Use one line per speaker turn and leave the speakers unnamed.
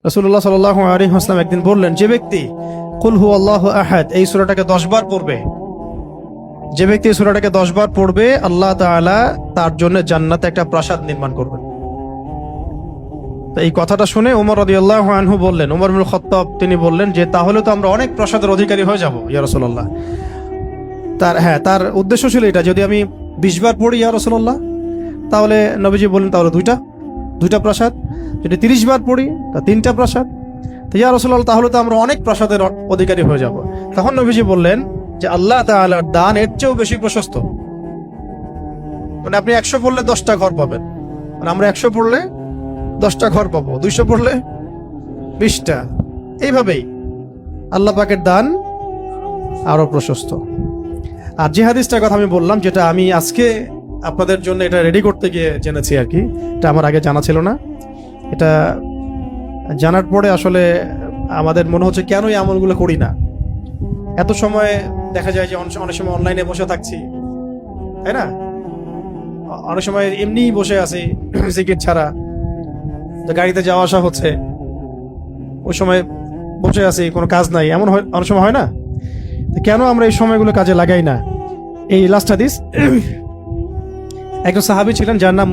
রাসূলুল্লাহ সাল্লাল্লাহু আলাইহি ওয়াসাল্লাম একদিন বললেন, যে ব্যক্তি কুল হুয়াল্লাহু আহাদ এই সূরাটাকে 10 বার পড়বে, যে ব্যক্তি এই সূরাটাকে 10 বার পড়বে, আল্লাহ তাআলা তার জন্য জান্নাতে একটা প্রাসাদ নির্মাণ করবেন। তো এই কথাটা শুনে ওমর রাদিয়াল্লাহু আনহু বললেন, ওমর ইবনুল খাত্তাব তিনি বললেন যে তাহলে তো আমরা অনেক প্রাসাদের অধিকারী হয়ে যাব ইয়া রাসূলুল্লাহ। তার উদ্দেশ্য ছিল এটা, যদি আমি 20 বার পড়ি ইয়া রাসূলুল্লাহ, তাহলে নবীজি বললেন তাহলে দুইটা প্রাসাদ, যদি 30 বার পড়ি তা 3টা প্রাসাদ। তো ইয়া রাসূলুল্লাহ তাহলে তো আমরা অনেক প্রাসাদের অধিকারী হয়ে যাব। তখন নবীজি বললেন যে আল্লাহ তাআলার দান এর চেয়েও বেশি প্রশস্ত। মানে আপনি 100 পড়লে 10টা ঘর পাবেন, মানে আমরা 100 পড়লে 10টা ঘর পাবো, 200 পড়লে 20টা। এইভাবেই আল্লাহ পাকের দান আরো প্রশস্ত। আর যে হাদিসটার কথা আমি বললাম, যেটা আমি আজকে আপনাদের জন্য এটা রেডি করতে গিয়ে জেনেছি আর কি, এটা আমার আগে জানা ছিল না। এটা জানার পরে আসলে আমাদের মনে হচ্ছে কেন এই আমলগুলো করি না। এত সময় দেখা যায় যে অনেক সময় অনলাইনে বসে থাকছি, তাই না? অনেক সময় এমনি বসে আছি জিকির ছাড়া, তো গাড়িতে যাওয়া আসা হচ্ছে, ওই সময় বসে আছি, কোনো কাজ নাই, এমন অনেক সময় হয় না? কেন আমরা এই সময়গুলো কাজে লাগাই না? এই লাস্ট হাদিস, একজন সাহাবী ছিলেন যার নাম